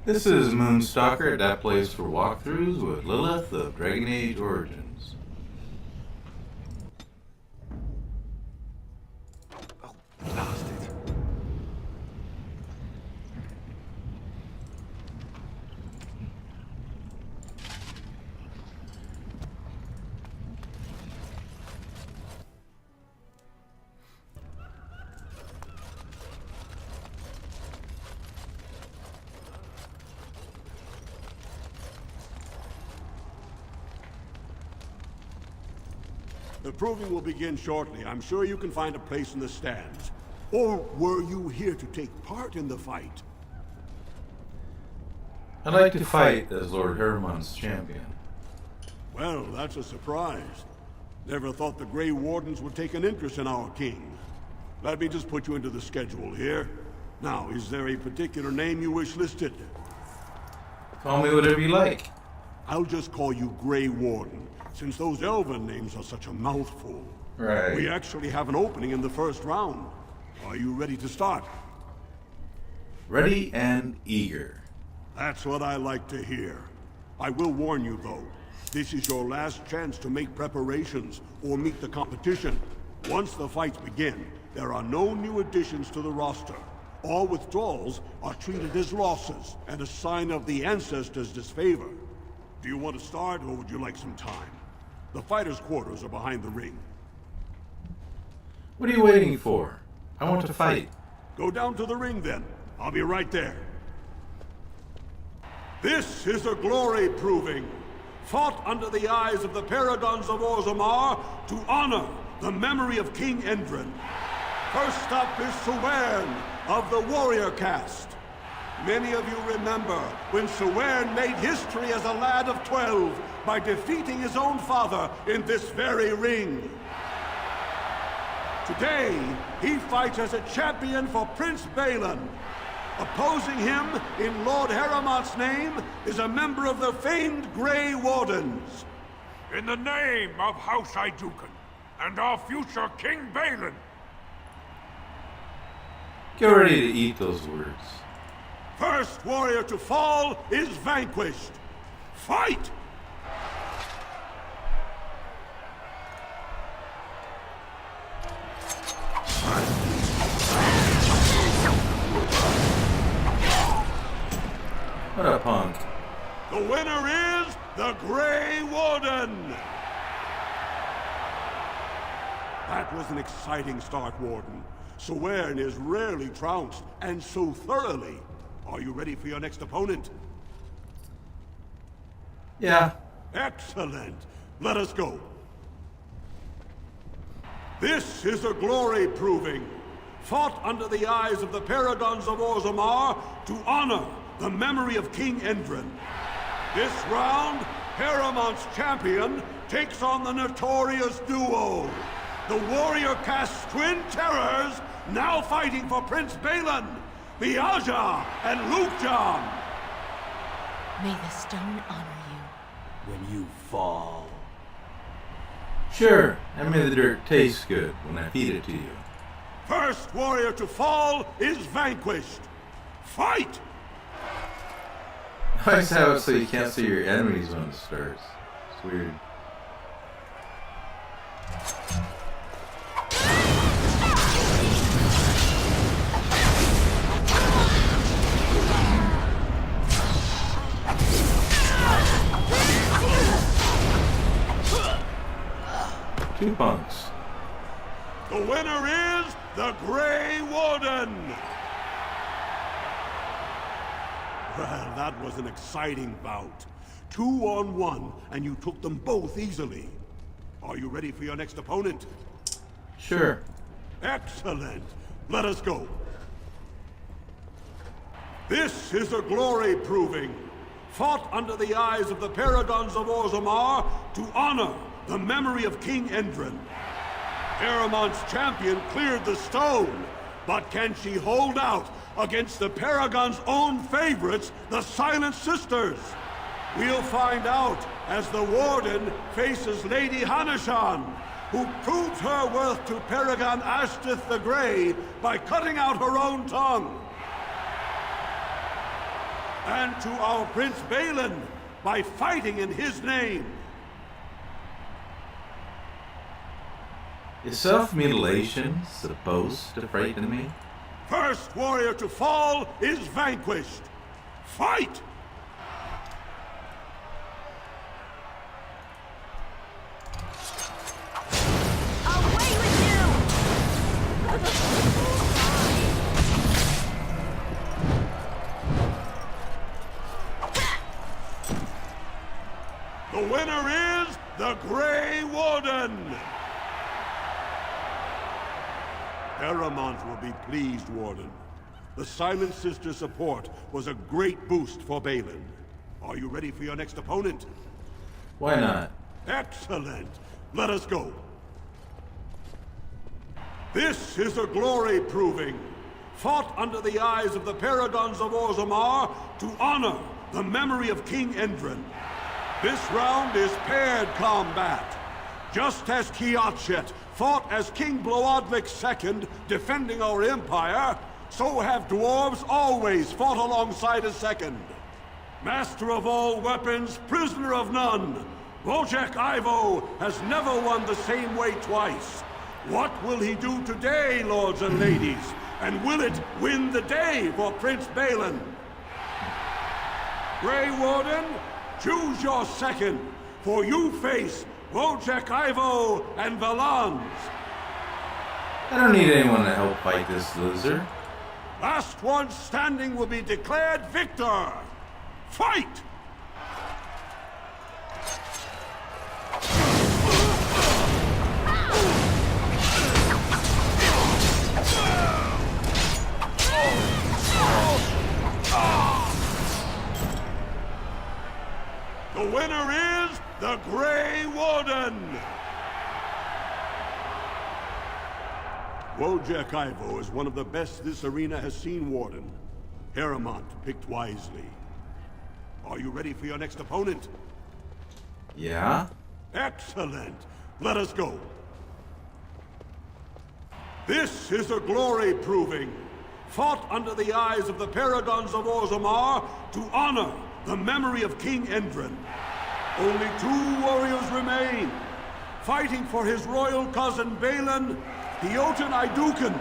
This is Moonstalker at that place for walkthroughs with Lillith of Dragon Age Origins. Oh, blast it. The proving will begin shortly. I'm sure you can find a place in the stands. Or were you here to take part in the fight? I'd like to fight as Lord Hermon's champion. Well, that's a surprise. Never thought the Grey Wardens would take an interest in our king. Let me just put you into the schedule here. Now, is there a particular name you wish listed? Call me whatever you like. I'll just call you Grey Warden, since those elven names are such a mouthful. Right. We actually have an opening in the first round. Are you ready to start? Ready and eager. That's what I like to hear. I will warn you, though. This is your last chance to make preparations or meet the competition. Once the fights begin, there are no new additions to the roster. All withdrawals are treated as losses and a sign of the ancestors' disfavor. Do you want to start, or would you like some time? The fighters' quarters are behind the ring. What are you waiting for? I want to fight. Go down to the ring, then. I'll be right there. This is a glory proving, fought under the eyes of the Paragons of Orzammar to honor the memory of King Endrin. First up is Suwern of the Warrior Caste. Many of you remember when Suwern made history as a lad of 12 by defeating his own father in this very ring. Today, he fights as a champion for Prince Balin. Opposing him, in Lord Heramont's name, is a member of the famed Grey Wardens. In the name of House Idukan and our future King Balin. Get ready to eat those words. First warrior to fall is vanquished. Fight! What a punk. The winner is the Grey Warden! That was an exciting start, Warden. Suwern is rarely trounced, and so thoroughly. Are you ready for your next opponent? Yeah. Excellent. Let us go. This is a glory proving, fought under the eyes of the Paragons of Orzammar to honor the memory of King Endrin. This round, Heramont's champion takes on the notorious duo, the Warrior Caste Twin Terrors, now fighting for Prince Balin, the Aja and Lukjan. May the stone honor you. When you fall. Sure, and may the dirt taste good when I feed it to you. First warrior to fall is vanquished. Fight! I always have it so you can't see your enemies when it starts. It's weird. Two punks. The winner is the Grey Warden! Well, that was an exciting bout. 2-on-1, and you took them both easily. Are you ready for your next opponent? Sure. Excellent. Let us go. This is a glory proving, fought under the eyes of the Paragons of Orzammar to honor the memory of King Endrin. Heramont's champion cleared the stone, but can she hold out against the Paragon's own favorites, the Silent Sisters? We'll find out as the Warden faces Lady Hanashan, who proved her worth to Paragon Ashtith the Grey by cutting out her own tongue. and to our Prince Balin by fighting in his name. Is self-mutilation supposed to frighten me? First warrior to fall is vanquished. Fight! Away with The winner is the Grey Warden! Paramount will be pleased, Warden. The Silent Sister support was a great boost for Balin. Are you ready for your next opponent? Why not? Excellent! Let us go. This is a glory proving, fought under the eyes of the Paragons of Orzammar to honor the memory of King Endrin. This round is paired combat. Just as Kiatchet fought as King Bloodvik II, defending our empire, so have dwarves always fought alongside a second. Master of all weapons, prisoner of none, Wojciech Ivo has never won the same way twice. What will he do today, lords and ladies? And will it win the day for Prince Balin? Grey Warden, choose your second, for you face Wojciech Ivo and Valans. I don't need anyone to help fight this loser. Last one standing will be declared victor. Fight! The winner is the Grey Warden! Wojciech Ivo is one of the best this arena has seen, Warden. Paramount picked wisely. Are you ready for your next opponent? Yeah? Excellent! Let us go. This is a glory proving, fought under the eyes of the Paragons of Orzammar to honor the memory of King Endrin. Only 2 warriors remain. Fighting for his royal cousin Balin, the Jotun Iduken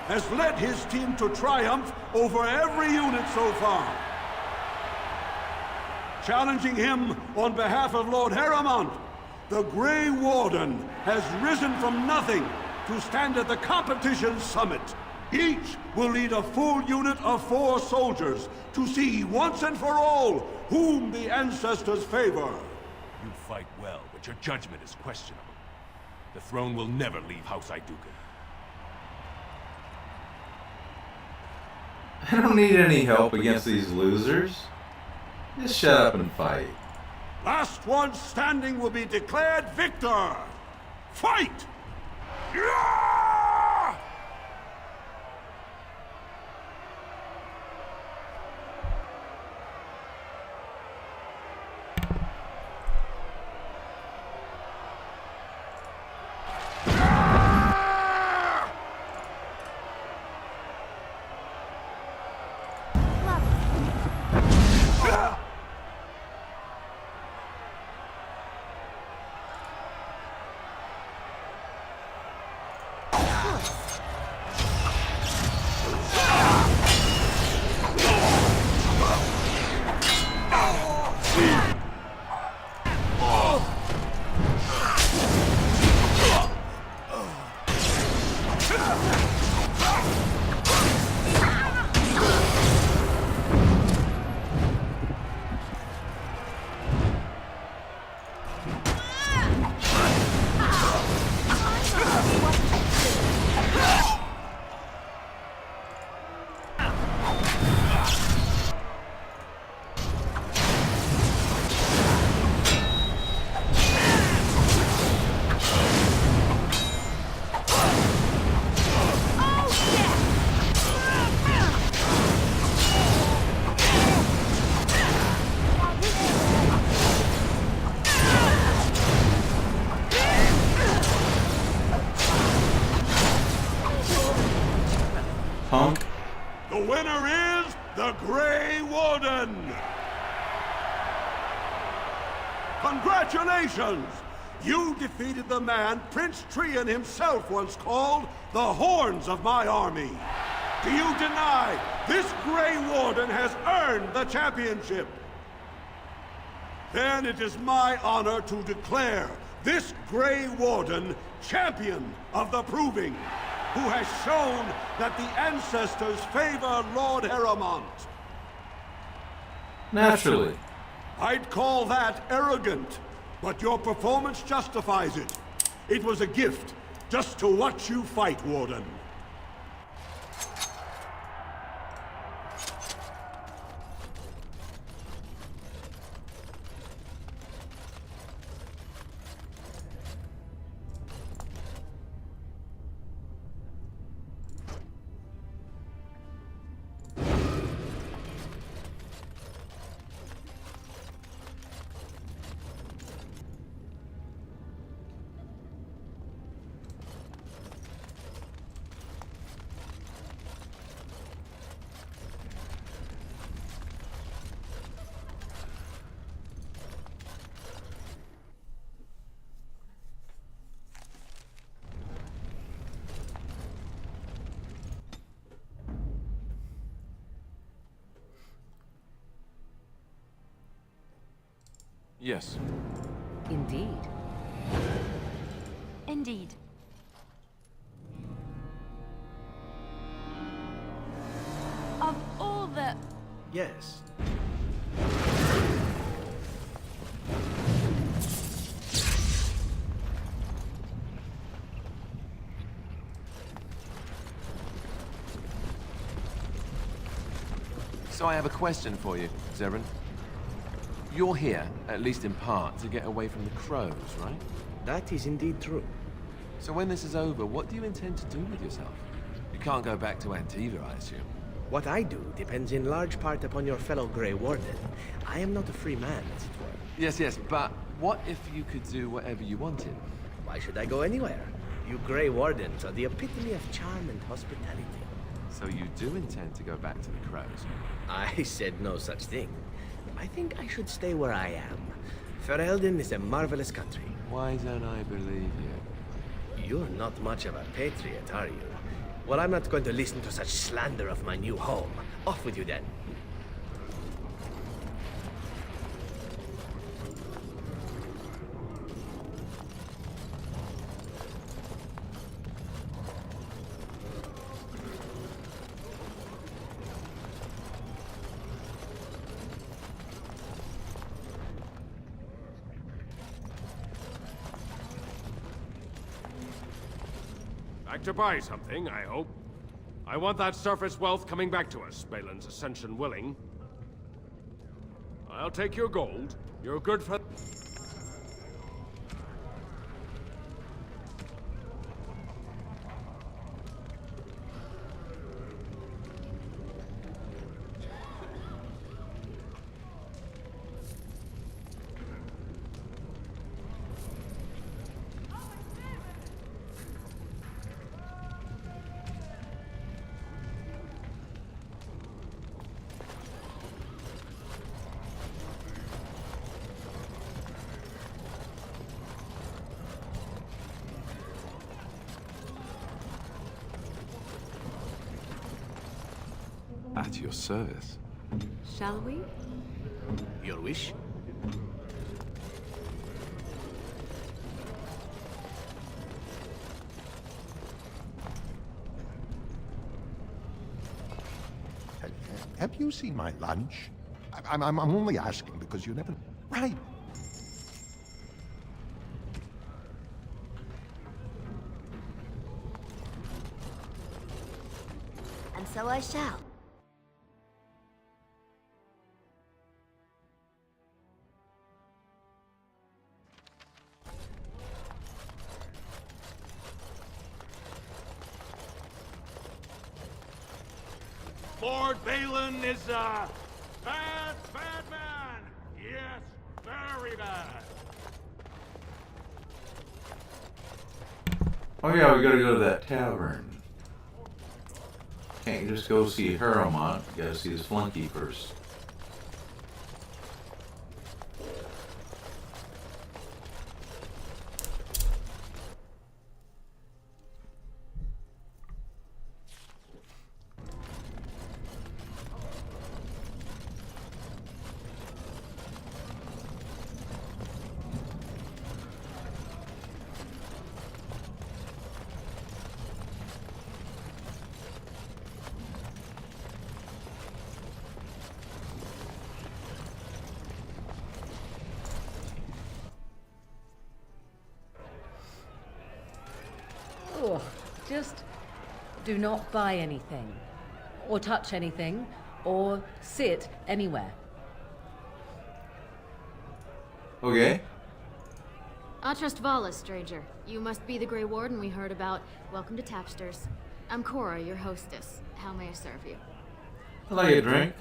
has led his team to triumph over every unit so far. Challenging him on behalf of Lord Heremont, the Grey Warden has risen from nothing to stand at the competition's summit. Each will lead a full unit of 4 soldiers to see once and for all whom the ancestors favor. You fight well, but your judgment is questionable. The throne will never leave House Iduken. I don't need any help against these losers. Just shut up and fight. Last one standing will be declared victor. Fight! Yeah! Warden! Congratulations! You defeated the man Prince Trian himself once called the Horns of my army. Do you deny this Grey Warden has earned the championship? Then it is my honor to declare this Grey Warden champion of the Proving, who has shown that the ancestors favor Lord Heremont. Naturally. I'd call that arrogant, but your performance justifies it. It was a gift, just to watch you fight, Warden. Yes. Indeed. Indeed. Of all the... Yes. So I have a question for you, Zeren. You're here, at least in part, to get away from the crows, right? That is indeed true. So when this is over, what do you intend to do with yourself? You can't go back to Antiva, I assume. What I do depends in large part upon your fellow Grey Warden. I am not a free man, as it were. Yes, but what if you could do whatever you wanted? Why should I go anywhere? You Grey Wardens are the epitome of charm and hospitality. So you do intend to go back to the crows? I said no such thing. I think I should stay where I am. Ferelden is a marvelous country. Why don't I believe you? You're not much of a patriot, are you? Well, I'm not going to listen to such slander of my new home. Off with you then. Back to buy something, I hope. I want that surface wealth coming back to us, Balin's ascension willing. I'll take your gold. You're good for... At your service. Shall we? Your wish? Have you seen my lunch? I'm only asking because you never... Right. And so I shall. Lord Balin is a bad, bad man. Yes, very bad. Oh yeah, we gotta go to that tavern. Can't just go see Heremont. You gotta see his flunky first. Just do not buy anything, or touch anything, or sit anywhere. Okay. I trust Vala, stranger. You must be the Grey Warden we heard about. Welcome to Tapsters. I'm Cora, your hostess. How may I serve you? I'd like a drink.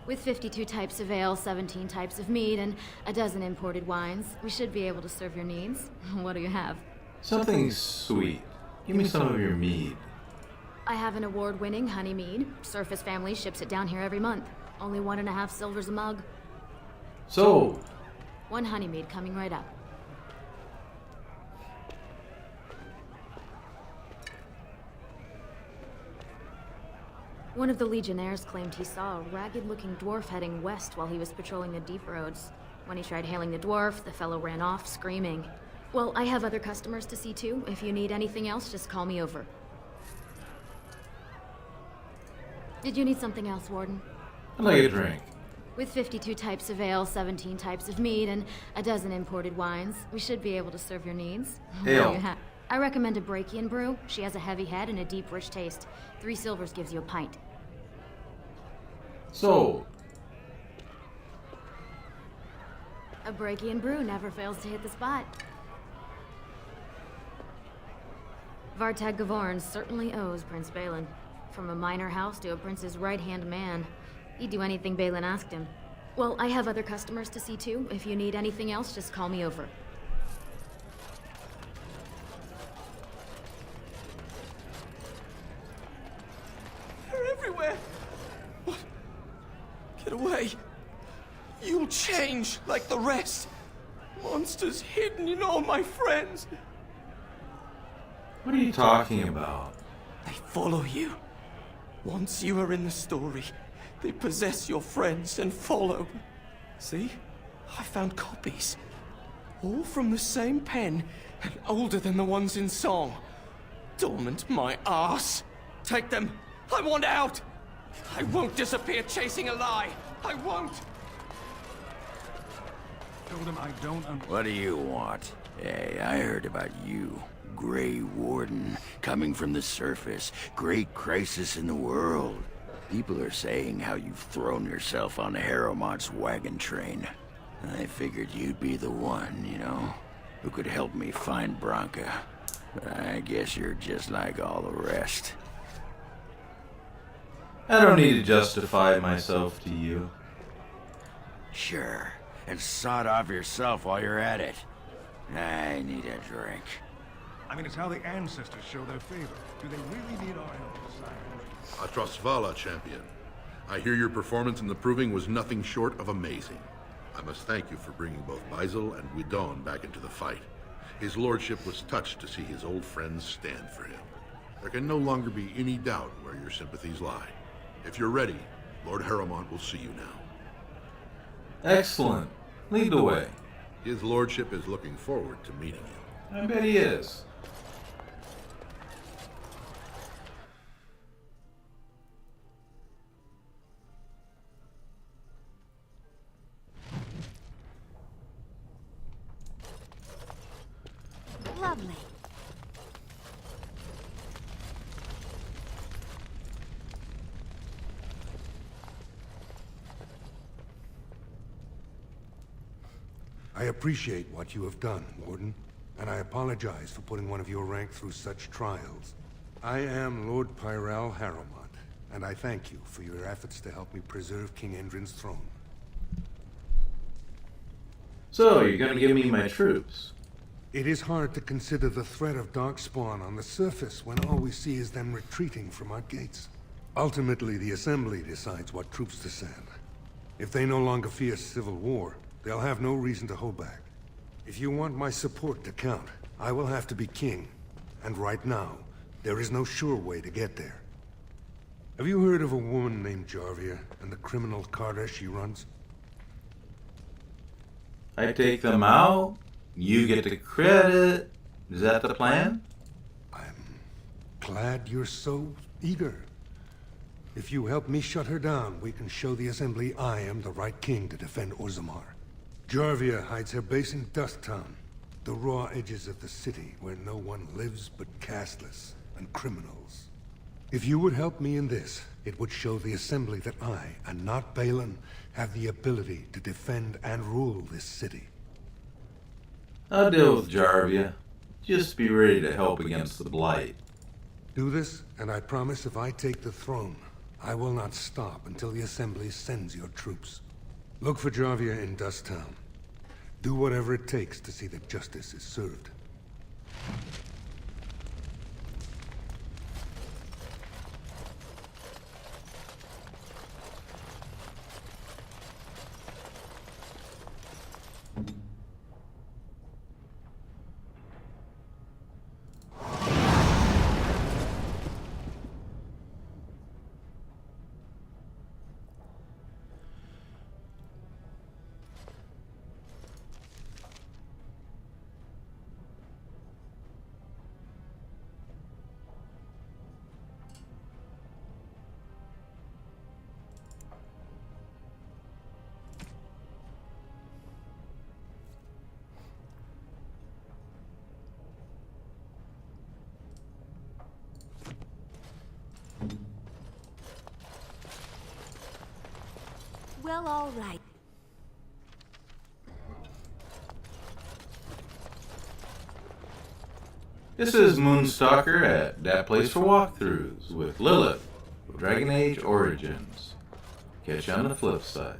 With 52 types of ale, 17 types of mead, and a dozen imported wines, we should be able to serve your needs. What do you have? Something sweet. Give me some of your mead. I have an award-winning honey mead. Surface Family ships it down here every month. Only 1.5 silvers a mug. So, 1 honey mead coming right up. One of the Legionnaires claimed he saw a ragged-looking dwarf heading west while he was patrolling the deep roads. When he tried hailing the dwarf, the fellow ran off, screaming. Well, I have other customers to see too. If you need anything else, just call me over. Did you need something else, Warden? I'd like a drink. With 52 types of ale, 17 types of mead, and a dozen imported wines, we should be able to serve your needs. What do Ale. you have? I recommend a Brachian brew. She has a heavy head and a deep, rich taste. 3 silvers gives you a pint. Sold. A Brachian brew never fails to hit the spot. Vartag Gavorn certainly owes Prince Balin. From a minor house to a prince's right-hand man. He'd do anything Balin asked him. Well, I have other customers to see too. If you need anything else, just call me over. They're everywhere! What? Get away! You'll change like the rest! Monsters hidden in all my friends! What are you talking about? They follow you. Once you are in the story, they possess your friends and follow. See? I found copies. All from the same pen, and older than the ones in song. Dormant my ass. Take them. I want out. I won't disappear chasing a lie. I won't. Told him I don't What do you want? Hey, I heard about you. Grey Warden, coming from the surface. Great crisis in the world. People are saying how you've thrown yourself on Harrowmont's wagon train. I figured you'd be the one, you know, who could help me find Branka. But I guess you're just like all the rest. I don't need to justify myself to you. Sure, and sod off yourself while you're at it. I need a drink. I mean, it's how the ancestors show their favor. Do they really need our help, Sire? I trust Vala, champion. I hear your performance in the proving was nothing short of amazing. I must thank you for bringing both Baisel and Guidon back into the fight. His lordship was touched to see his old friends stand for him. There can no longer be any doubt where your sympathies lie. If you're ready, Lord Harrowmont will see you now. Excellent. Lead the way. His lordship is looking forward to meeting you. I bet he is. Lovely. I appreciate what you have done, Warden, and I apologize for putting one of your rank through such trials. I am Lord Pyral Harrowmont, and I thank you for your efforts to help me preserve King Endrin's throne. So, you're gonna give me my troops? It is hard to consider the threat of Darkspawn on the surface when all we see is them retreating from our gates. Ultimately, the Assembly decides what troops to send. If they no longer fear civil war, they'll have no reason to hold back. If you want my support to count, I will have to be king. And right now, there is no sure way to get there. Have you heard of a woman named Jarvia and the criminal carter she runs? I take them out, you get the credit. Is that the plan? I'm glad you're so eager. If you help me shut her down, we can show the Assembly I am the right king to defend Orzammar. Jarvia hides her base in Dust Town, the raw edges of the city where no one lives but castless. and criminals. If you would help me in this, it would show the Assembly that I, and not Balin, have the ability to defend and rule this city. I'll deal with Jarvia. Just be ready to help against the Blight. Do this, and I promise if I take the throne, I will not stop until the Assembly sends your troops. Look for Jarvia in Dust Town. Do whatever it takes to see that justice is served. Well, all right. This is Moonstalker at that place for walkthroughs with Lillith of Dragon Age Origins. Catch you on the flip side.